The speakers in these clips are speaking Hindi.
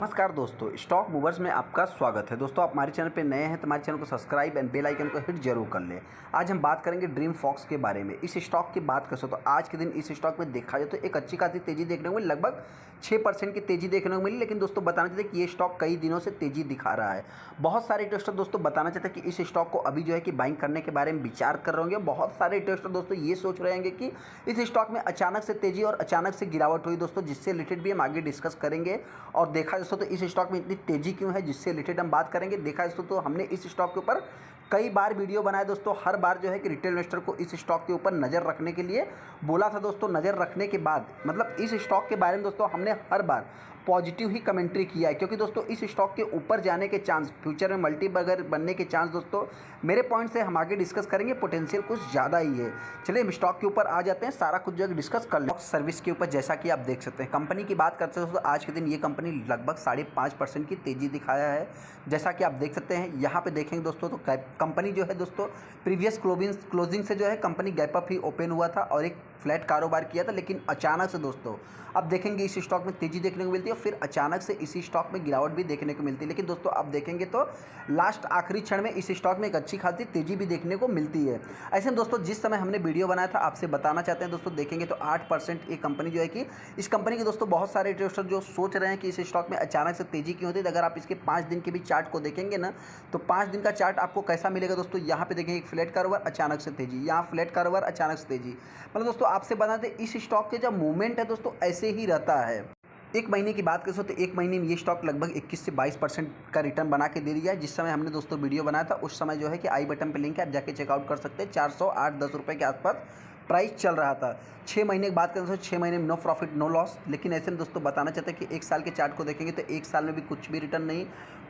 नमस्कार दोस्तों, स्टॉक मूवर्स में आपका स्वागत है। दोस्तों, आप हमारे चैनल पे नए हैं तो हमारे चैनल को सब्सक्राइब एंड बेल आइकन को हिट जरूर कर लें। आज हम बात करेंगे ड्रीम फॉक्स के बारे में। इस स्टॉक की बात कर सकते तो आज के दिन इस स्टॉक में देखा जाए तो एक अच्छी खासी तेजी देखने को मिली, लगभग 6% की तेजी देखने को मिली। लेकिन दोस्तों बताना चाहते हैं कि ये स्टॉक कई दिनों से तेजी दिखा रहा है। बहुत सारे इन्वेस्टर दोस्तों बताना चाहते हैं कि इस स्टॉक को अभी जो है कि बाइंग करने के बारे में विचार कर रहे होंगे। बहुत सारे इन्वेस्टर दोस्तों ये सोच रहे होंगे कि इस स्टॉक में अचानक से तेजी और अचानक से गिरावट हुई दोस्तों, जिससे रिलेटेड भी हम आगे डिस्कस करेंगे। और देखा दोस्तों तो इस स्टॉक में इतनी तेजी क्यों है, जिससे रिलेटेड हम बात करेंगे। देखा दोस्तों तो हमने इस स्टॉक के ऊपर कई बार वीडियो बनाए दोस्तों। हर बार जो है कि रिटेल इन्वेस्टर को इस स्टॉक के ऊपर नज़र रखने के लिए बोला था दोस्तों। नज़र रखने के बाद मतलब इस स्टॉक के बारे में दोस्तों हमने हर बार पॉजिटिव ही कमेंट्री किया है, क्योंकि दोस्तों इस स्टॉक के ऊपर जाने के चांस, फ्यूचर में मल्टी बैगर बनने के चांस दोस्तों मेरे पॉइंट से हम आगे डिस्कस करेंगे, पोटेंशियल कुछ ज़्यादा ही है। चलिए हम स्टॉक के ऊपर आ जाते हैं, सारा कुछ जो है डिस्कस कर लें। सर्विस के ऊपर जैसा कि आप देख सकते हैं, कंपनी की बात करते हैं दोस्तों, आज के दिन ये कंपनी लगभग 5.5% की तेज़ी दिखाया है। जैसा कि आप देख सकते हैं यहाँ पे देखेंगे दोस्तों तो कंपनी जो है दोस्तों प्रीवियस क्लोजिंग से जो है कंपनी गैप अप ही ओपन हुआ था और एक फ्लैट कारोबार किया था। लेकिन अचानक से दोस्तों अब देखेंगे इस स्टॉक में तेजी देखने को मिलती है, फिर अचानक से इसी स्टॉक में गिरावट भी देखने को मिलती है। लेकिन दोस्तों आप देखेंगे तो लास्ट आखिरी क्षण में इस स्टॉक में एक अच्छी खासी तेजी भी देखने को मिलती है। ऐसे में दोस्तों जिस समय हमने वीडियो बनाया था आपसे बताना चाहते हैं दोस्तों, देखेंगे तो 8% ये कंपनी जो है कि इस कंपनी के दोस्तों बहुत सारे इन्वेस्टर जो सोच रहे हैं कि इस स्टॉक में अचानक से तेजी क्यों होती है। अगर आप इसके 5 दिन के भी चार्ट को देखेंगे ना, तो 5 दिन का चार्ट आपको कैसा मिलेगा दोस्तों। यहाँ पे देखेंगे एक फ्लैट कारोबार, अचानक से तेजी, यहाँ फ्लैट कारोबार, अचानक से तेजी। मतलब दोस्तों आपसे बता दें इस स्टॉक के जो मूवमेंट है दोस्तों ऐसे ही रहता है। एक महीने की बात करें तो एक महीने में ये स्टॉक लगभग 21 से 22% का रिटर्न बना के दे दिया है। जिस समय हमने दोस्तों वीडियो बनाया था उस समय जो है कि आई बटन पे लिंक है, आप जाके चेकआउट कर सकते हैं। 408-10 रुपये के आसपास प्राइस चल रहा था। 6 महीने की बात करें तो 6 महीने में नो प्रॉफिट नो लॉस। लेकिन ऐसे में दोस्तों बताना चाहते हैं कि 1 साल के चार्ट को देखेंगे तो 1 साल में भी कुछ भी रिटर्न नहीं।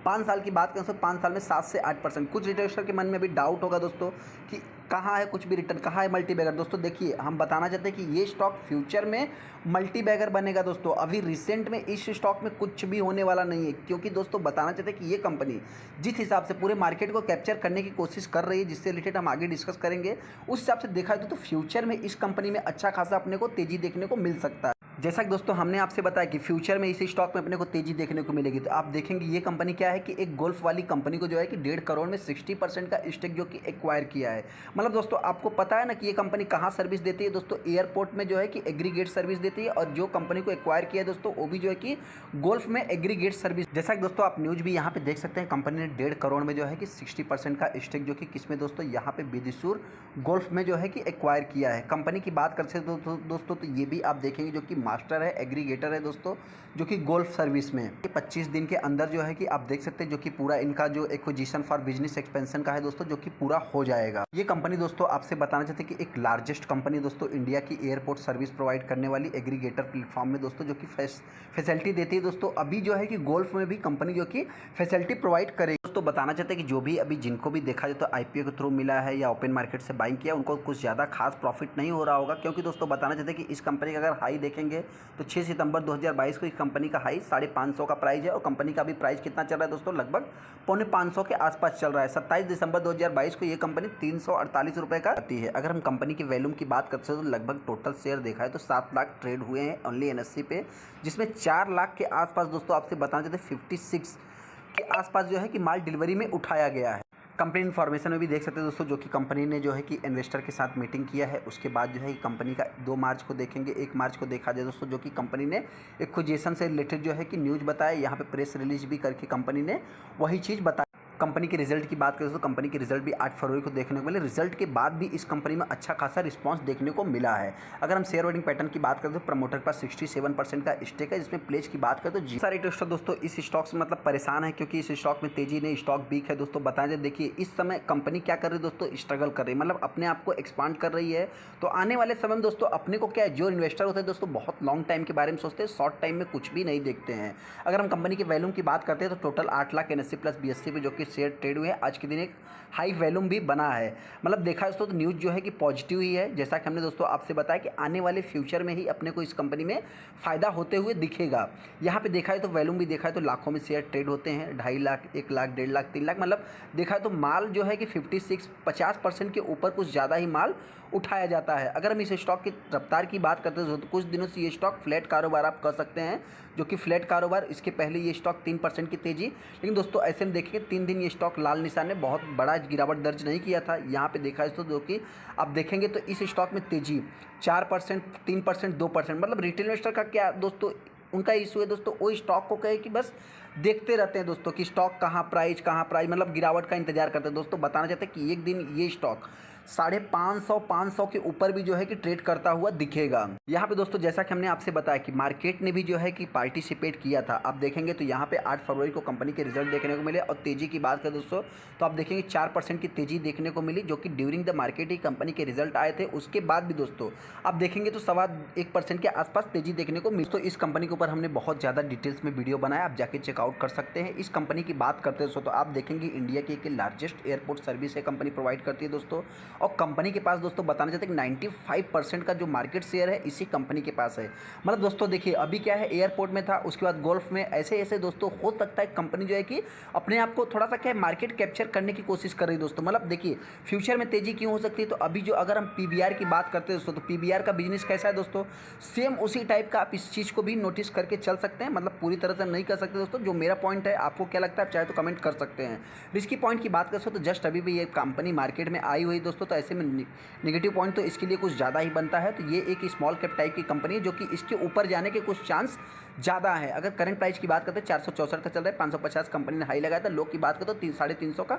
5 साल की बात करें तो 5 साल में 7 से 8%। कुछ इन्वेस्टर के मन में भी डाउट होगा दोस्तों कि कहाँ है कुछ भी रिटर्न, कहाँ है मल्टी बैगर। दोस्तों देखिए हम बताना चाहते हैं कि ये स्टॉक फ्यूचर में मल्टी बैगर बनेगा दोस्तों। अभी रिसेंट में इस स्टॉक में कुछ भी होने वाला नहीं है, क्योंकि दोस्तों बताना चाहते हैं कि ये कंपनी जिस हिसाब से पूरे मार्केट को कैप्चर करने की कोशिश कर रही है, जिससे रिलेटेड हम आगे डिस्कस करेंगे, उस हिसाब से देखा जाए तो फ्यूचर में इस कंपनी में अच्छा खासा अपने को तेजी देखने को मिल सकता है। जैसा कि दोस्तों हमने आपसे बताया कि फ्यूचर में इसी स्टॉक में अपने को तेजी देखने को मिलेगी। तो आप देखेंगे ये कंपनी क्या है कि एक गोल्फ वाली कंपनी को जो है कि 1.5 करोड़ में 60% का स्टेक जो कि एक्वायर किया है। मतलब दोस्तों आपको पता है ना कि ये कंपनी कहाँ सर्विस देती है दोस्तों, एयरपोर्ट में जो है कि एग्रीगेट सर्विस देती है। और जो कंपनी को एक्वायर किया है दोस्तों वो भी जो है कि गोल्फ में एग्रीगेट सर्विस। जैसा कि दोस्तों आप न्यूज़ भी यहाँ पे देख सकते हैं, कंपनी ने 1.5 करोड़ में जो है कि 60% का स्टेक जो कि किसमें दोस्तों, यहाँ पे बिदिसूर गोल्फ में जो है कि एक्वायर किया है। कंपनी की बात करते हैं दोस्तों तो ये भी आप देखेंगे जो कि मास्टर है, एग्रीगेटर है दोस्तों, जो कि गोल्फ सर्विस में 25 दिन के अंदर जो है कि आप देख सकते हैं जो कि पूरा इनका जो एक्विजिशन फॉर बिजनेस एक्सपेंशन का है दोस्तों, जो कि पूरा हो जाएगा। ये कंपनी दोस्तों आपसे बताना चाहते हैं कि एक लार्जेस्ट कंपनी दोस्तों इंडिया की एयरपोर्ट सर्विस प्रोवाइड करने वाली एग्रीगेटर प्लेटफॉर्म में दोस्तों जो कि फैसिलिटी देती है दोस्तों। अभी जो है कि गोल्फ में भी कंपनी जो कि फैसिलिटी प्रोवाइड करेगी दोस्तों। बताना चाहते हैं कि जो भी अभी जिनको भी देखा जाए तो आईपीओ के थ्रू मिला है या ओपन मार्केट से बाइंग किया, उनको कुछ ज़्यादा खास प्रॉफिट नहीं हो रहा होगा। क्योंकि दोस्तों बताना चाहते हैं कि इस कंपनी का अगर हाई देखेंगे तो 6 सितंबर 2022 को इस कंपनी का हाई 550 का प्राइस है। और कंपनी का भी प्राइस कितना चल रहा है दोस्तों, लगभग 450 के आसपास चल रहा है। 27 दिसंबर 2022 को ये कंपनी 348 रुपये का आती है। अगर हम कंपनी की वैल्यूम की बात करते हैं तो लगभग टोटल शेयर देखा है तो 7 लाख ट्रेड हुए हैं ओनली एनएससी पे, जिसमें 4 लाख के आसपास दोस्तों आपसे बताना चाहते हैं 56 के आसपास जो है कि माल डिलीवरी में उठाया गया है। कंपनी इन्फॉर्मेशन में भी देख सकते हैं दोस्तों, जो कि कंपनी ने जो है कि इन्वेस्टर के साथ मीटिंग किया है। उसके बाद जो है कंपनी का 2 मार्च को देखेंगे, 1 मार्च को देखा जाए दोस्तों, जो कि कंपनी ने एक्विजिशन से रिलेटेड जो है कि न्यूज़ बताया। यहाँ पे प्रेस रिलीज भी करके कंपनी ने वही चीज़ बताई। कंपनी के रिजल्ट की बात करें तो कंपनी के रिजल्ट भी 8 फरवरी को देखने को मिले। रिजल्ट के बाद भी इस कंपनी में अच्छा खासा रिस्पांस देखने को मिला है। अगर हम शेयर होल्डिंग पैटर्न की बात करें तो प्रमोटर के पास 67% का स्टेक है, जिसमें प्लेज की बात करें तो सारे इन्वेस्टर दोस्तों इस स्टॉक से मतलब परेशान है, क्योंकि इस स्टॉक में तेजी नहीं, स्टॉक वीक है दोस्तों। बताया जाए देखिए इस समय कंपनी क्या कर रही है दोस्तों, स्ट्रगल कर रही है, मतलब अपने आप को एक्सपांड कर रही है। तो आने वाले समय में दोस्तों अपने को क्या है, जो इन्वेस्टर होते हैं दोस्तों बहुत लॉन्ग टाइम के बारे में सोचते हैं, शॉर्ट टाइम में कुछ भी नहीं देखते हैं। अगर हम कंपनी के वैल्यूम की बात करते हैं तो total 8 lakh NSC plus BSc पे जो कि शेयर ट्रेड हुए हैं। आज के दिन एक हाई वैल्यूम भी बना है। मतलब देखा दोस्तों तो न्यूज़ जो है कि पॉजिटिव ही है। जैसा कि हमने दोस्तों आपसे बताया कि आने वाले फ्यूचर में ही अपने को इस कंपनी में फ़ायदा होते हुए दिखेगा। यहाँ पे देखा है तो वैल्यूम भी देखा है तो लाखों में शेयर ट्रेड होते हैं, 2.5 लाख, 1 लाख, 1.5 लाख, 3 लाख। मतलब देखा है तो माल जो है कि 50% के ऊपर कुछ ज़्यादा ही माल उठाया जाता है। अगर हम इस स्टॉक की रफ्तार की बात करते हैं तो कुछ दिनों से ये स्टॉक फ्लैट कारोबार आप कर सकते हैं, जो कि फ्लैट कारोबार। इसके पहले ये स्टॉक 3% की तेज़ी, लेकिन दोस्तों ऐसे में देखेंगे 3 दिन ये स्टॉक लाल निशान ने बहुत बड़ा गिरावट दर्ज नहीं किया था। यहाँ पे देखा है तो जो कि आप देखेंगे तो इस स्टॉक में तेज़ी 4%, 3%, 2%। मतलब रिटेल इन्वेस्टर का क्या दोस्तों उनका इशू है दोस्तों, वो स्टॉक को कहे कि बस देखते रहते हैं दोस्तों कि स्टॉक कहाँ प्राइस मतलब गिरावट का इंतजार करते हैं। दोस्तों बताना चाहते हैं कि एक दिन ये स्टॉक 550 के ऊपर भी जो है कि ट्रेड करता हुआ दिखेगा। यहाँ पे दोस्तों जैसा कि हमने आपसे बताया कि मार्केट ने भी जो है कि पार्टिसिपेट किया था। आप देखेंगे तो यहाँ पे 8 फरवरी को कंपनी के रिजल्ट देखने को मिले और तेज़ी की बात करें दोस्तों तो आप देखेंगे 4% की तेज़ी देखने को मिली, जो कि during the market he company के रिजल्ट आए थे। उसके बाद भी दोस्तों आप देखेंगे तो 1.25% के आसपास तेज़ी देखने को मिली। तो इस कंपनी के ऊपर हमने बहुत ज़्यादा डिटेल्स में वीडियो बनाया, आप जाके चेकआउट कर सकते हैं। इस कंपनी की बात करते हैं दोस्तों तो आप देखेंगे इंडिया की एक लार्जेस्ट एयरपोर्ट सर्विस है कंपनी प्रोवाइड करती है दोस्तों। और कंपनी के पास दोस्तों बताना चाहते हैं कि 95% का जो मार्केट शेयर है इसी कंपनी के पास है। मतलब दोस्तों देखिए अभी क्या है, एयरपोर्ट में था, उसके बाद गोल्फ में, ऐसे ऐसे दोस्तों हो सकता है कंपनी जो है कि अपने आप को थोड़ा सा क्या है मार्केट कैप्चर करने की कोशिश कर रही है दोस्तों। मतलब देखिए फ्यूचर में तेजी क्यों हो सकती है, तो अभी जो अगर हम पीवीआर की बात करते हैं दोस्तों तो पीवीआर का बिजनेस कैसा है दोस्तों, सेम उसी टाइप का आप इस चीज़ को भी नोटिस करके चल सकते हैं। मतलब पूरी तरह से नहीं कर सकते दोस्तों, जो मेरा पॉइंट है आपको क्या लगता है आप चाहे तो कमेंट कर सकते हैं। रिस्की पॉइंट की बात करें तो जस्ट अभी भी ये कंपनी मार्केट में आई हुई दोस्तों, तो ऐसे में नेगेटिव पॉइंट तो इसके लिए कुछ ज़्यादा ही बनता है। तो ये एक स्मॉल कैप टाइप की कंपनी है जो कि इसके ऊपर जाने के कुछ चांस ज़्यादा है। अगर करंट प्राइस की बात करते हैं 464 का चल रहा है, 550 कंपनी ने हाई लगाया था, लो की बात करें तो 350 का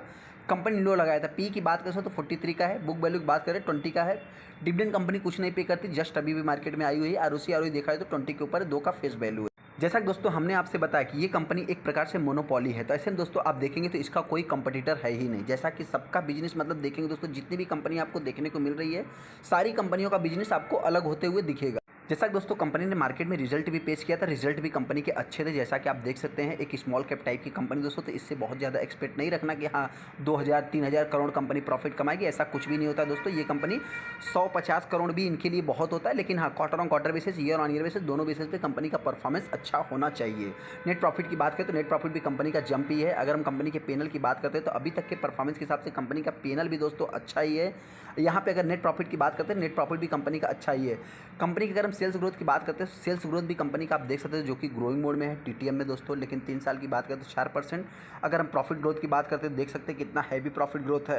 कंपनी लो लगाया था। पी की बात करें तो 43 का है, बुक वैल्यू की बात करें 20 का है। डिविडेंड कंपनी कुछ नहीं पे करती, जस्ट अभी भी मार्केट में आई हुई है। आरओसी देखा है तो 20 के ऊपर 2 का फेस वैल्यू है। जैसा कि दोस्तों हमने आपसे बताया कि ये कंपनी एक प्रकार से मोनोपोली है, तो ऐसे में दोस्तों आप देखेंगे तो इसका कोई कंपटीटर है ही नहीं। जैसा कि सबका बिजनेस मतलब देखेंगे दोस्तों जितनी भी कंपनी आपको देखने को मिल रही है सारी कंपनियों का बिजनेस आपको अलग होते हुए दिखेगा। जैसा कि दोस्तों कंपनी ने मार्केट में रिजल्ट भी पेश किया था, रिजल्ट भी कंपनी के अच्छे थे। जैसा कि आप देख सकते हैं एक स्मॉल कैप टाइप की कंपनी दोस्तों, तो इससे बहुत ज़्यादा एक्सपेक्ट नहीं रखना कि हाँ 2000-3000 करोड़ कंपनी प्रॉफिट कमाएगी, ऐसा कुछ भी नहीं होता दोस्तों। ये कंपनी 150 करोड़ भी इनके लिए बहुत होता है, लेकिन हाँ quarter on quarter basis, year on year basis, दोनों बेसिस पे कंपनी का परफॉर्मेंस अच्छा होना चाहिए। नेट प्रॉफिट की बात करें तो नेट प्रॉफिट भी कंपनी का जंप ही है। अगर हम कंपनी के पेनल की बात करते हैं तो अभी तक के परफॉर्मेंस के हिसाब से कंपनी का पेनल भी दोस्तों अच्छा ही है। यहाँ पे अगर नेट प्रॉफिट की बात करते हैं, नेट प्रॉफिट भी कंपनी का अच्छा ही है। कंपनी की अगर हम सेल्स ग्रोथ की बात करते हैं, सेल्स ग्रोथ भी कंपनी का आप देख सकते हैं जो कि ग्रोइंग मोड में है टीटीएम में दोस्तों, लेकिन 3 साल की बात करें तो 4%। अगर हम प्रॉफिट ग्रोथ की बात करते हैं देख सकते हैं कितना हैवी प्रॉफिट ग्रोथ है।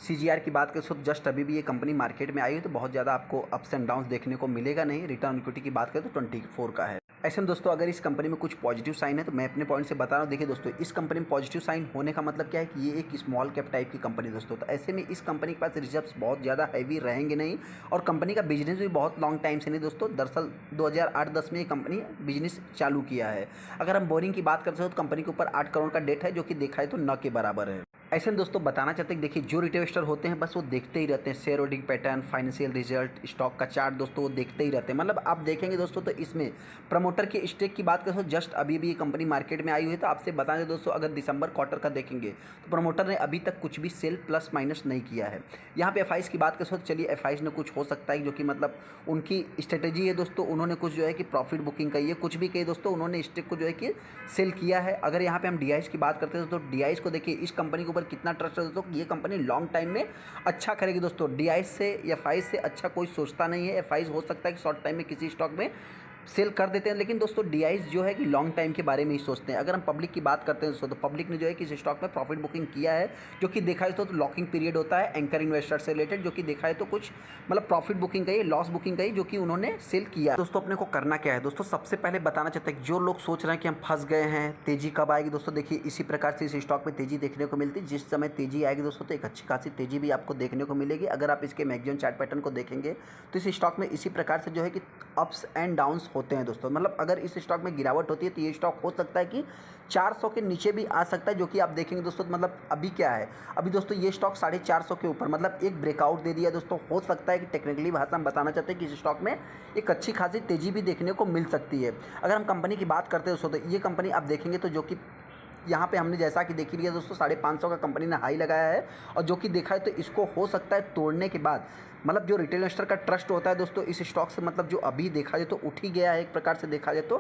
सीजीआर की बात करें तो जस्ट अभी भी ये कंपनी मार्केट में आई है, तो बहुत ज़्यादा आपको अप्स एंड डाउन्स देखने को मिलेगा नहीं। रिटर्न इक्विटी की बात करें तो 24 का है। ऐसे में दोस्तों अगर इस कंपनी में कुछ पॉजिटिव साइन है तो मैं अपने पॉइंट से बता रहा हूँ। देखिए दोस्तों इस कंपनी में पॉजिटिव साइन होने का मतलब क्या है कि ये एक स्मॉल कैप टाइप की कंपनी दोस्तों, तो ऐसे में इस कंपनी के पास रिजर्व्स बहुत ज़्यादा हैवी रहेंगे नहीं, और कंपनी का बिजनेस भी बहुत लॉन्ग टाइम से नहीं दोस्तों। दरअसल 2008-10 में ये कंपनी बिजनेस चालू किया है। अगर हम बोरिंग की बात करते हैं तो कंपनी के ऊपर 8 करोड़ का डेट है, जो कि देखा है तो न के बराबर है। ऐसे में दोस्तों बताना चाहते हैं कि देखिए जो रिटेल इन्वेस्टर होते हैं बस वो देखते ही रहते हैं, share holding pattern, financial result, stock का चार्ट दोस्तों वो देखते ही रहते हैं। मतलब आप देखेंगे दोस्तों तो इसमें प्रमोटर के स्टेक की बात करें तो जस्ट अभी भी ये कंपनी मार्केट में आई हुई है। तो आपसे बताएं दोस्तों अगर दिसंबर क्वार्टर का देखेंगे तो प्रमोटर ने अभी तक कुछ भी सेल प्लस माइनस नहीं किया है। यहाँ पे एफआईज की बात करें तो चलिए एफआईज ने कुछ हो सकता है जो कि मतलब उनकी स्ट्रेटेजी है दोस्तों, उन्होंने कुछ जो है कि प्रॉफिट बुकिंग कही है, कुछ भी कही दोस्तों, उन्होंने स्टेक को जो है कि सेल किया है। अगर यहाँ पे हम डीआईज की बात करते हैं तो डीआईज को देखिए इस कंपनी के ऊपर कितना ट्रस्ट है दोस्तों, ये कंपनी लॉन्ग टाइम में अच्छा करेगी दोस्तों। डीआईज से या एफआईज से अच्छा कोई सोचता नहीं है। एफआईज हो सकता है कि शॉर्ट टाइम में किसी स्टॉक में सेल कर देते हैं, लेकिन दोस्तों डीआईज जो है कि लॉन्ग टाइम के बारे में ही सोचते हैं। अगर हम पब्लिक की बात करते हैं दोस्तों तो पब्लिक ने जो है कि इस स्टॉक में प्रॉफिट बुकिंग किया है, जो कि देखा है तो लॉकिंग पीरियड होता है एंकर इन्वेस्टर से रिलेटेड, जो कि देखा है तो कुछ मतलब प्रॉफिट बुकिंग का ही, लॉस बुकिंग का ही, जो कि उन्होंने सेल किया। दोस्तों अपने को करना क्या है दोस्तों, सबसे पहले बताना चाहते हैं जो लोग सोच रहे हैं कि हम फंस गए हैं, तेजी कब आएगी दोस्तों, देखिए इसी प्रकार से इस स्टॉक में तेजी देखने को मिलती है। जिस समय तेजी आएगी दोस्तों तो एक अच्छी खासी तेजी भी आपको देखने को मिलेगी। अगर आप इसके मैक्सिमम चार्ट पैटर्न को देखेंगे तो इस स्टॉक में इसी प्रकार से जो है कि अप्स एंड डाउन्स होते हैं दोस्तों। मतलब अगर इस स्टॉक में गिरावट होती है तो ये स्टॉक हो सकता है कि 400 के नीचे भी आ सकता है, जो कि आप देखेंगे दोस्तों। मतलब अभी क्या है, अभी दोस्तों ये स्टॉक 450 के ऊपर मतलब एक ब्रेकआउट दे दिया दोस्तों। हो सकता है कि टेक्निकली भाषा में बताना चाहते हैं कि इस स्टॉक में एक अच्छी खासी तेजी भी देखने को मिल सकती है। अगर हम कंपनी की बात करते हैं दोस्तों तो ये कंपनी आप देखेंगे तो जो कि यहाँ पे हमने जैसा कि देख ही लिया दोस्तों, 550 का कंपनी ने हाई लगाया है और जो कि देखा है तो इसको हो सकता है तोड़ने के बाद, मतलब जो रिटेल इन्वेस्टर का ट्रस्ट होता है दोस्तों इस स्टॉक से, मतलब जो अभी देखा जाए तो उठ ही गया है एक प्रकार से देखा जाए तो,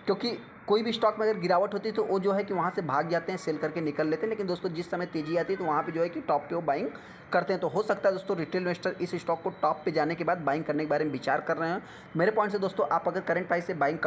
क्योंकि कोई भी स्टॉक में अगर गिरावट होती है तो वो जो है कि वहाँ से भाग जाते हैं, सेल करके निकल लेते हैं। लेकिन दोस्तों जिस समय तेजी आती है तो वहाँ पे जो है कि टॉप पे वो बाइंग करते हैं। तो हो सकता है दोस्तों रिटेल इन्वेस्टर इस स्टॉक को टॉप पे जाने के बाद बाइंग करने के बारे में विचार कर रहे हैं। मेरे पॉइंट से दोस्तों आप अगर करंट प्राइस से बाइंग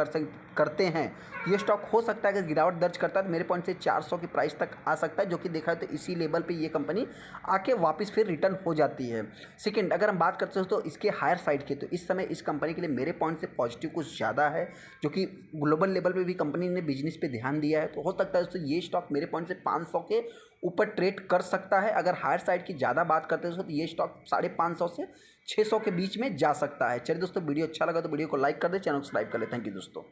करते हैं तो ये स्टॉक हो सकता है अगर गिरावट दर्ज करता है तो मेरे पॉइंट से 400 की प्राइस तक आ सकता है, जो कि देखा है तो इसी लेवल पे ये कंपनी आके वापस फिर रिटर्न हो जाती है। सेकंड, अगर हम बात करते हैं तो इसके हायर साइड की, तो इस समय इस कंपनी के लिए मेरे पॉइंट से पॉजिटिव कुछ ज़्यादा है, जो कि ग्लोबल लेवल पे भी कंपनी ने बिजनेस पे ध्यान दिया है। तो हो सकता है दोस्तों ये स्टॉक मेरे पॉइंट से 500 के ऊपर ट्रेड कर सकता है। अगर हायर साइड की ज़्यादा बात करते हैं तो ये स्टॉक 550 से 600 के बीच में जा सकता है। चलिए दोस्तों, वीडियो अच्छा लगा तो वीडियो को लाइक कर दे, चैनल को सब्सक्राइब कर ले। थैंक यू दोस्तों।